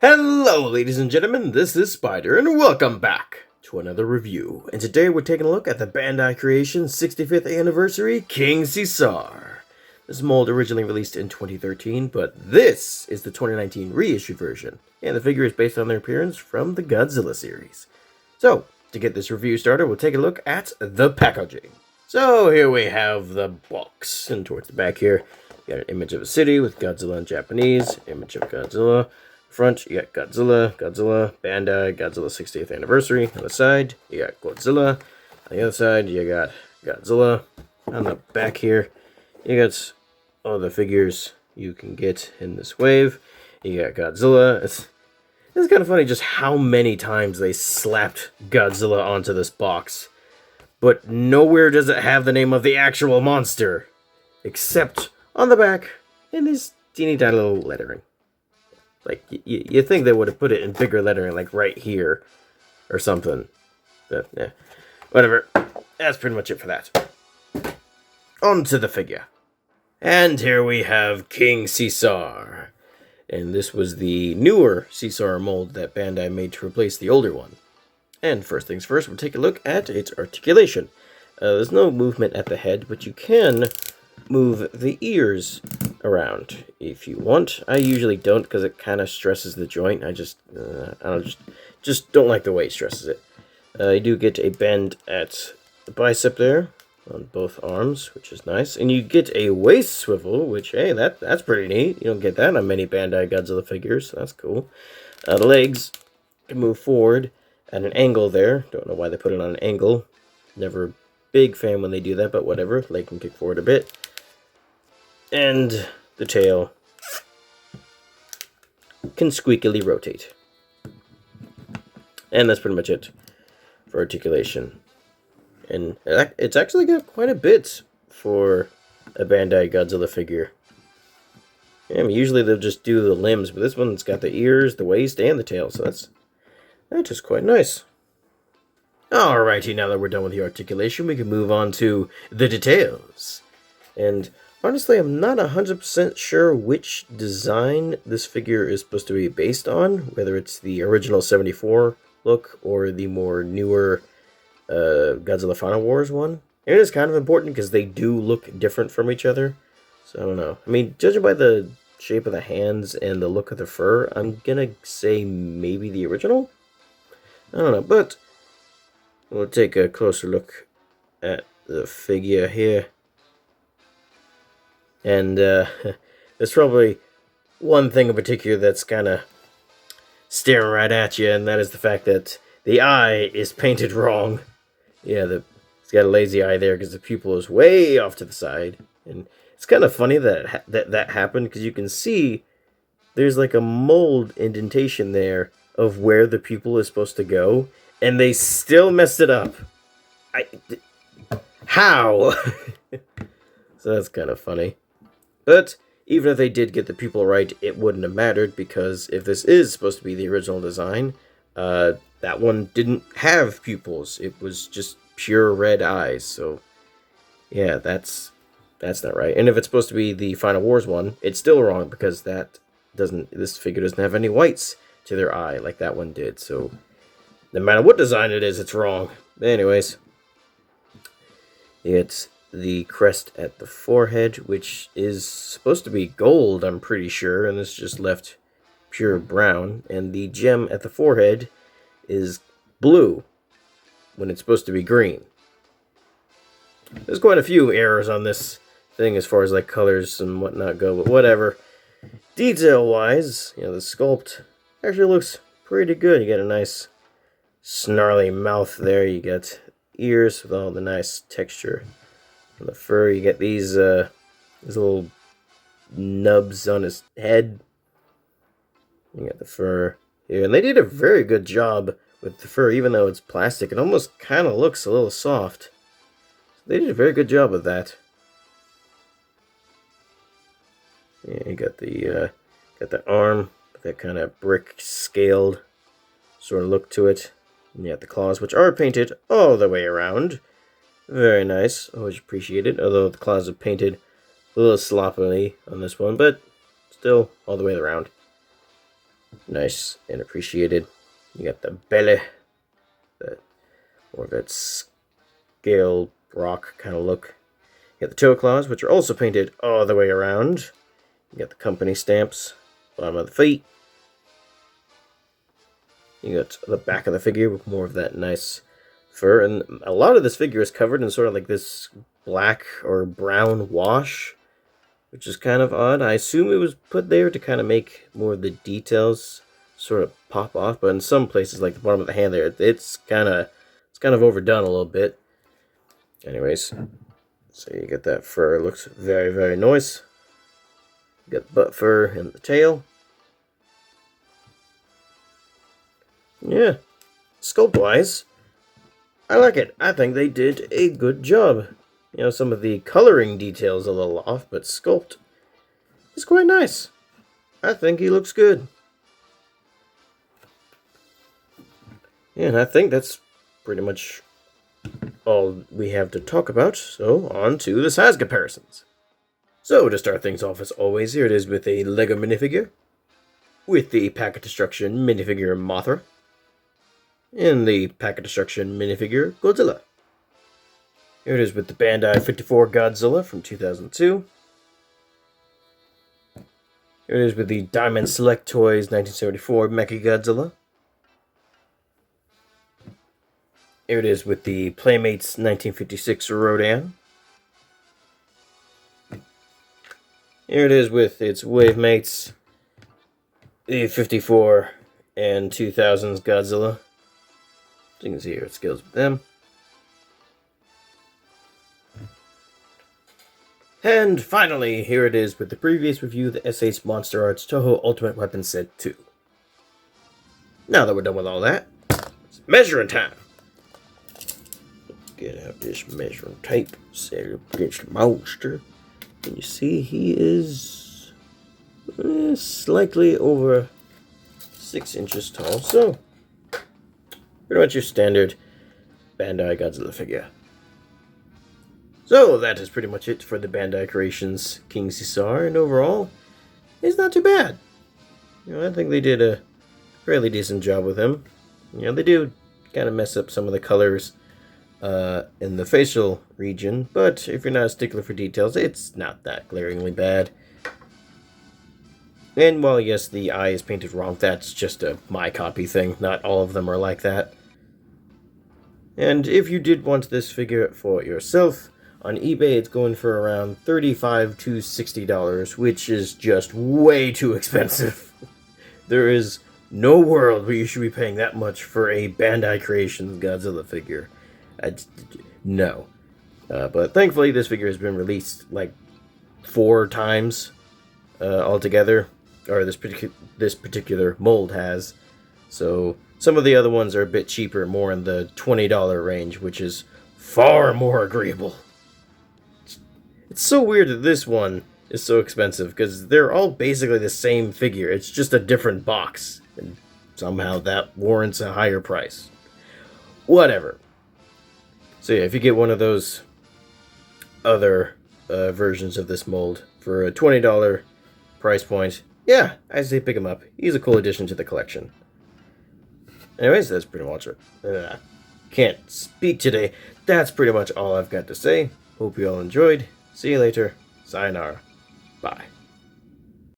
Hello ladies and gentlemen, this is Spider and welcome back to another review. And today we're taking a look at the Bandai Creation 65th Anniversary King Caesar. This mold originally released in 2013, but this is the 2019 reissue version. And the figure is based on their appearance from the Godzilla series. So, to get this review started, we'll take a look at the packaging. So here we have the box, and towards the back here, you got an image of a city with Godzilla in Japanese, image of Godzilla. Front, you got Godzilla, Bandai, Godzilla 60th Anniversary. On the side, you got Godzilla. On the other side, you got Godzilla. On the back here, you got all the figures you can get in this wave. You got Godzilla. It's kind of funny just how many times they slapped Godzilla onto this box. But nowhere does it have the name of the actual monster. Except on the back in this teeny tiny little lettering. Like, you think they would have put it in bigger lettering, like right here, or something. But, yeah. Whatever. That's pretty much it for that. On to the figure. And here we have King Caesar. And this was the newer Caesar mold that Bandai made to replace the older one. And first things first, we'll take a look at its articulation. There's no movement at the head, but you can move the ears around if you want. I usually don't because it kind of stresses the joint. I just don't like the way it stresses it. You do get a bend at the bicep there on both arms, which is nice. And you get a waist swivel, which, hey, that's pretty neat. You don't get that on many Bandai Godzilla figures, so that's cool. The legs can move forward at an angle there. Don't know why they put it on an angle. Never a big fan when they do that, but whatever. Leg can kick forward a bit. And the tail can squeakily rotate. And that's pretty much it for articulation. And it's actually got quite a bit for a Bandai Godzilla figure. Yeah, I mean, usually they'll just do the limbs, but this one's got the ears, the waist, and the tail, so that's just quite nice. Alrighty, now that we're done with the articulation, we can move on to the details. And honestly, I'm not 100% sure which design this figure is supposed to be based on, whether it's the original 74 look or the more newer Godzilla Final Wars one. It is kind of important because they do look different from each other, so I don't know. I mean, judging by the shape of the hands and the look of the fur, I'm gonna say maybe the original? I don't know, but we'll take a closer look at the figure here. And there's probably one thing in particular that's kind of staring right at you, and that is the fact that the eye is painted wrong. Yeah, it's got a lazy eye there because the pupil is way off to the side. And it's kind of funny that happened because you can see there's like a mold indentation there of where the pupil is supposed to go, and they still messed it up. How? So that's kind of funny. But even if they did get the pupil right, it wouldn't have mattered, because if this is supposed to be the original design, that one didn't have pupils. It was just pure red eyes. So yeah, that's not right. And if it's supposed to be the Final Wars one, it's still wrong, because this figure doesn't have any whites to their eye like that one did. So no matter what design it is, it's wrong. But anyways, it's the crest at the forehead, which is supposed to be gold, I'm pretty sure, and this just left pure brown. And the gem at the forehead is blue when it's supposed to be green. There's quite a few errors on this thing as far as like colors and whatnot go, but whatever. Detail wise, the sculpt actually looks pretty good. You got a nice snarly mouth there. You got ears with all the nice texture. On the fur, you get these little nubs on his head. You got the fur here, and they did a very good job with the fur, even though it's plastic. It almost kind of looks a little soft. They did a very good job with that. Yeah, you got the arm with that kind of brick scaled sort of look to it. And you got the claws, which are painted all the way around. Very nice. Always appreciate it. Although the claws are painted a little sloppily on this one, but still all the way around. Nice and appreciated. You got the belly, or that scale rock kind of look. You got the toe claws, which are also painted all the way around. You got the company stamps, bottom of the feet. You got the back of the figure with more of that nice fur. And a lot of this figure is covered in sort of like this black or brown wash, which is kind of odd. I assume it was put there to kind of make more of the details sort of pop off. But in some places, like the bottom of the hand there, it's kind of overdone a little bit. Anyways, so you get that fur. It looks very, very nice. You got the butt fur and the tail. Yeah, sculpt-wise, I like it. I think they did a good job. You know, some of the coloring details a little off, but sculpt is quite nice. I think he looks good. Yeah, and I think that's pretty much all we have to talk about. So, on to the size comparisons. So, to start things off, as always, here it is with a LEGO minifigure, with the Packet Destruction minifigure Mothra, and the Packet Destruction minifigure Godzilla. Here it is with the Bandai 54 Godzilla from 2002. Here it is with the Diamond Select Toys 1974 Mechagodzilla. Here it is with the Playmates 1956 Rodan. Here it is with its Wavemates, the 54 and 2000s Godzilla. So you can see here it scales with them. And finally, here it is with the previous review, the SH Monster Arts Toho Ultimate Weapon Set 2. Now that we're done with all that, it's measuring time. Get out this measuring tape, set it up against the monster. And you see he is slightly over 6 inches tall, so pretty much your standard Bandai Godzilla figure. So that is pretty much it for the Bandai Creations King Caesar, and overall, it's not too bad. You know, I think they did a fairly decent job with him. You know, they do kind of mess up some of the colors in the facial region, but if you're not a stickler for details, it's not that glaringly bad. And while yes, the eye is painted wrong, that's just a my copy thing. Not all of them are like that. And if you did want this figure for yourself, on eBay it's going for around $35 to $60, which is just way too expensive. There is no world where you should be paying that much for a Bandai Creations Godzilla figure. No. But thankfully this figure has been released like 4 times altogether, or this particular mold has. So some of the other ones are a bit cheaper, more in the $20 range, which is far more agreeable. It's so weird that this one is so expensive, because they're all basically the same figure. It's just a different box, and somehow that warrants a higher price. Whatever. So yeah, if you get one of those other versions of this mold for a $20 price point, yeah, I say pick him up. He's a cool addition to the collection. Anyways, that's pretty much it. Can't speak today. That's pretty much all I've got to say. Hope you all enjoyed. See you later. Sayonara. Bye.